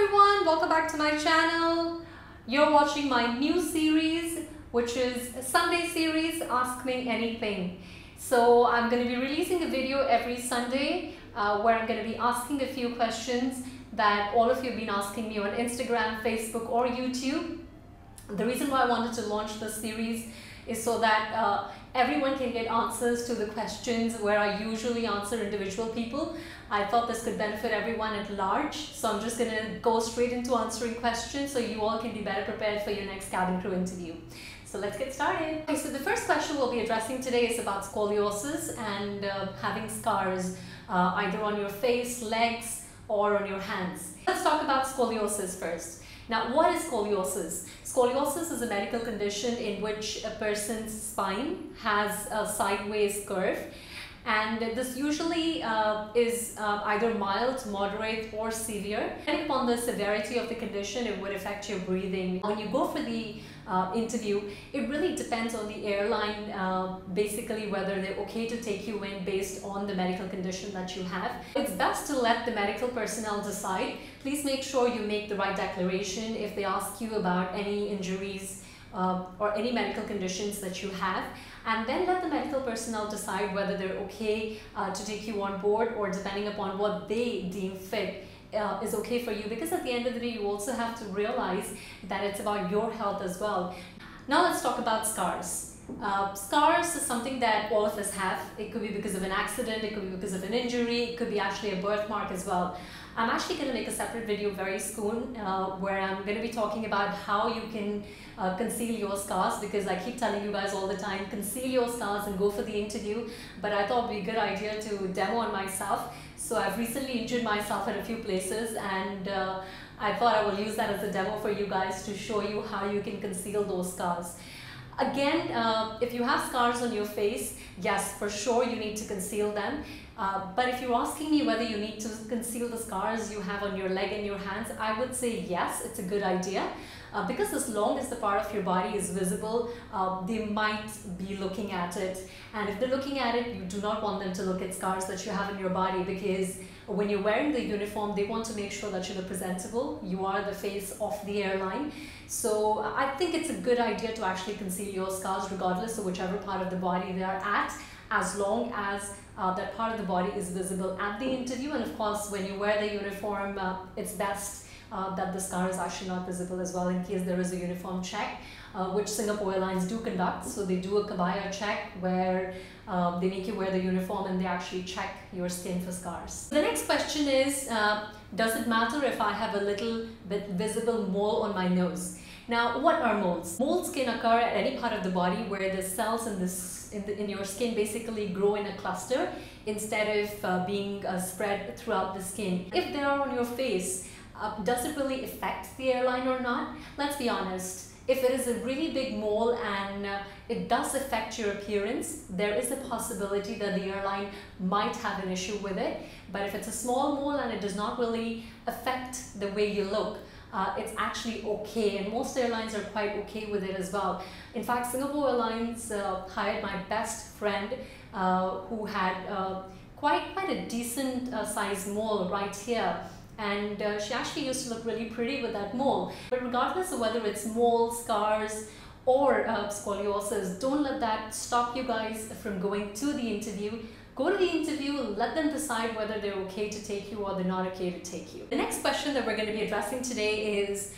everyone, welcome back to my channel. You're watching my new series, which is a Sunday series, Ask Me Anything. So I'm going to be releasing a video every Sunday where I'm going to be asking a few questions that all of you have been asking me on Instagram, Facebook or YouTube. The reason why I wanted to launch this series is so that everyone can get answers to the questions where I usually answer individual people. I thought this could benefit everyone at large, so I'm just going to go straight into answering questions so you all can be better prepared for your next cabin crew interview. So let's get started. Okay, so the first question we'll be addressing today is about scoliosis and having scars either on your face, legs or on your hands. Let's talk about scoliosis first. Now, what is scoliosis? Scoliosis is a medical condition in which a person's spine has a sideways curve, and this usually is either mild, moderate or severe. Depending upon the severity of the condition, it would affect your breathing. When you go for the interview, it really depends on the airline, basically whether they're okay to take you in based on the medical condition that you have. It's best to let the medical personnel decide. Please make sure you make the right declaration if they ask you about any injuries or any medical conditions that you have, and then let the medical personnel decide whether they're okay to take you on board, or depending upon what they deem fit is okay for you, because at the end of the day you also have to realize that it's about your health as well. Now let's talk about scars. Scars is something that all of us have. It could be because of an accident, it could be because of an injury, it could be actually a birthmark as well. I'm actually going to make a separate video very soon where I'm going to be talking about how you can conceal your scars, because I keep telling you guys all the time, conceal your scars and go for the interview, but I thought it would be a good idea to demo on myself. So I've recently injured myself at a few places, and I thought I will use that as a demo for you guys to show you how you can conceal those scars. Again, if you have scars on your face, yes, for sure you need to conceal them. But if you're asking me whether you need to conceal the scars you have on your leg and your hands, I would say yes, it's a good idea. Because as long as the part of your body is visible, they might be looking at it. And if they're looking at it, you do not want them to look at scars that you have in your body, because when you're wearing the uniform, they want to make sure that you look presentable. You are the face of the airline. So I think it's a good idea to actually conceal your scars regardless of whichever part of the body they are at, as long as that part of the body is visible at the interview. And of course, when you wear the uniform, it's best that the scar is actually not visible as well, in case there is a uniform check, which Singapore Airlines do conduct. So they do a kabaya check where they make you wear the uniform and they actually check your skin for scars. The next question is, does it matter if I have a little bit visible mole on my nose? Now, what are moles? Moles can occur at any part of the body where the cells in your skin basically grow in a cluster instead of being spread throughout the skin. If they are on your face, does it really affect the airline or not? Let's be honest. If it is a really big mole and it does affect your appearance, there is a possibility that the airline might have an issue with it. But if it's a small mole and it does not really affect the way you look, it's actually okay, and most airlines are quite okay with it as well. In fact, Singapore Airlines hired my best friend who had quite a decent sized mole right here. And she actually used to look really pretty with that mole. But regardless of whether it's mole, scars or scoliosis, don't let that stop you guys from going to the interview. Go to the interview, let them decide whether they're okay to take you or they're not okay to take you. The next question that we're going to be addressing today is,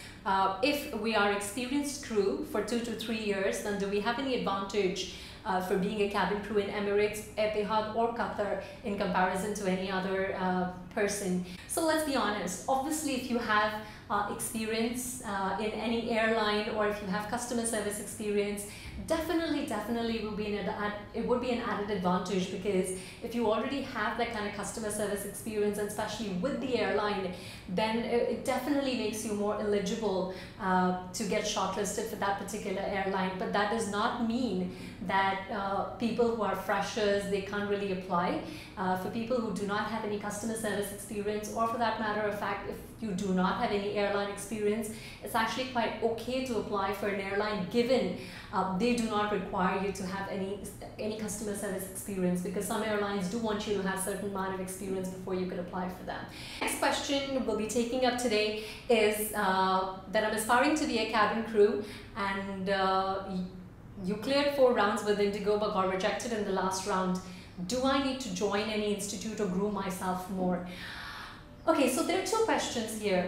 if we are experienced crew for 2 to 3 years, then do we have any advantage for being a cabin crew in Emirates, Etihad or Qatar in comparison to any other person? So let's be honest. Obviously, if you have experience in any airline, or if you have customer service experience, definitely it would be an added advantage, because if you already have that kind of customer service experience, and especially with the airline, then it definitely makes you more eligible to get shortlisted for that particular airline. But that does not mean that people who are freshers, they can't really apply. For people who do not have any customer service service experience, or for that matter of fact, if you do not have any airline experience, it's actually quite okay to apply for an airline, given they do not require you to have any customer service experience, because some airlines do want you to have certain amount of experience before you could apply for them. Next question we'll be taking up today is that I'm aspiring to be a cabin crew, and you cleared 4 rounds with Indigo but got rejected in the last round. Do I need to join any institute or groom myself more? Okay, so there are 2 questions here.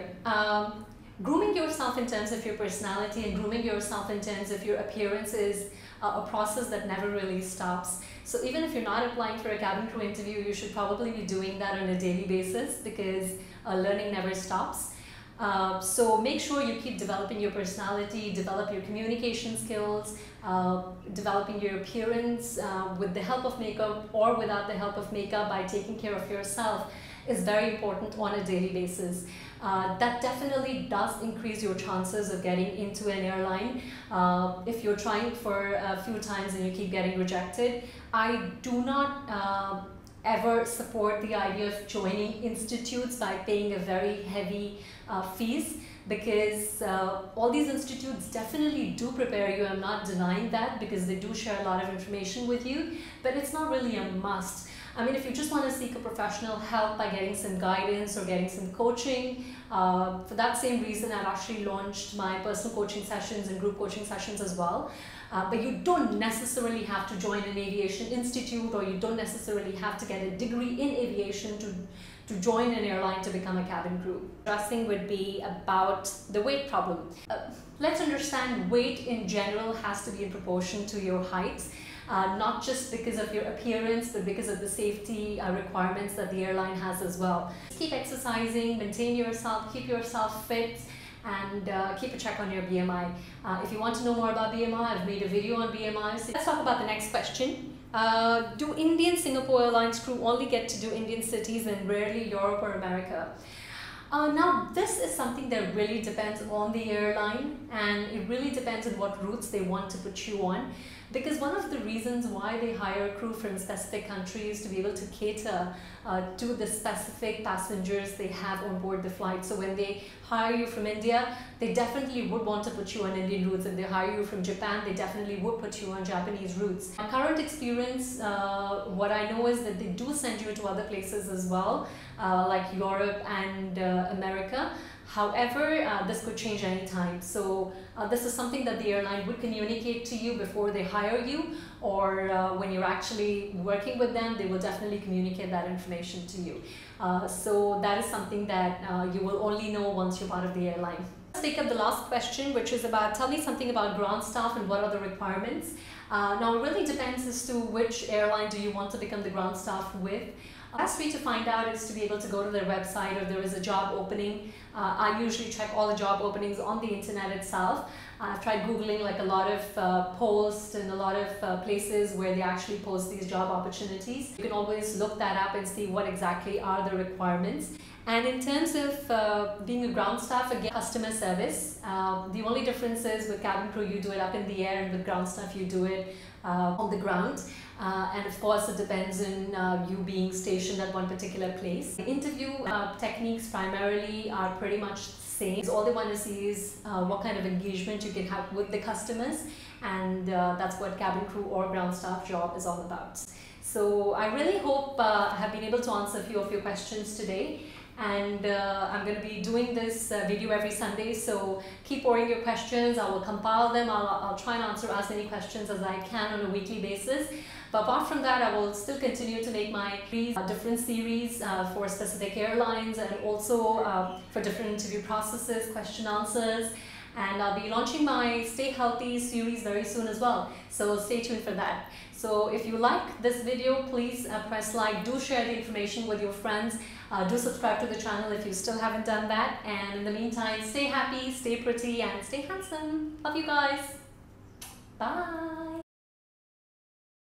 Grooming yourself in terms of your personality and grooming yourself in terms of your appearance is a process that never really stops. So even if you're not applying for a cabin crew interview, you should probably be doing that on a daily basis, because learning never stops. So make sure you keep developing your personality, develop your communication skills, developing your appearance with the help of makeup or without the help of makeup, by taking care of yourself, is very important on a daily basis. That definitely does increase your chances of getting into an airline. If you're trying for a few times and you keep getting rejected, I do not ever support the idea of joining institutes by paying a very heavy fees, because all these institutes definitely do prepare you. I'm not denying that, because they do share a lot of information with you, but it's not really a must. I mean, if you just want to seek a professional help by getting some guidance or getting some coaching, for that same reason, I've actually launched my personal coaching sessions and group coaching sessions as well. But you don't necessarily have to join an aviation institute, or you don't necessarily have to get a degree in aviation to join an airline to become a cabin crew. Dressing would be about the weight problem. Let's understand, weight in general has to be in proportion to your height. Not just because of your appearance, but because of the safety requirements that the airline has as well. Keep exercising, maintain yourself, keep yourself fit, and keep a check on your BMI. If you want to know more about BMI, I've made a video on BMI. So let's talk about the next question. Do Indian Singapore Airlines crew only get to do Indian cities and rarely Europe or America? Now, this is something that really depends on the airline, and it really depends on what routes they want to put you on. Because one of the reasons why they hire a crew from specific countries to be able to cater to the specific passengers they have on board the flight. So when they hire you from India, they definitely would want to put you on Indian routes. If they hire you from Japan, they definitely would put you on Japanese routes. My current experience, what I know is that they do send you to other places as well, like Europe and America. However, this could change anytime. So this is something that the airline would communicate to you before they hire you, or when you're actually working with them, they will definitely communicate that information to you. So that is something that you will only know once you're part of the airline. Let's take up the last question, which is about, tell me something about ground staff and what are the requirements. Now, it really depends as to which airline do you want to become the ground staff with. The best way to find out is to be able to go to their website, or there is a job opening. I usually check all the job openings on the internet itself. I've tried Googling like a lot of posts and a lot of places where they actually post these job opportunities. You can always look that up and see what exactly are the requirements. And in terms of being a ground staff, again, customer service. The only difference is with cabin crew, you do it up in the air, and with ground staff, you do it on the ground. And of course, it depends on you being stationed at one particular place. The interview techniques primarily are pretty much the same. All they want to see is what kind of engagement you can have with the customers, and that's what cabin crew or ground staff job is all about. So I really hope I have been able to answer a few of your questions today. And I'm going to be doing this video every Sunday, so keep pouring your questions. I will compile them. I'll try and answer as many questions as I can on a weekly basis. But apart from that, I will still continue to make my different series for specific airlines, and also for different interview processes, question answers. And I'll be launching my Stay Healthy series very soon as well. So stay tuned for that. So if you like this video, please press like, do share the information with your friends, do subscribe to the channel if you still haven't done that. And in the meantime, stay happy, stay pretty, and stay handsome. Love you guys. Bye.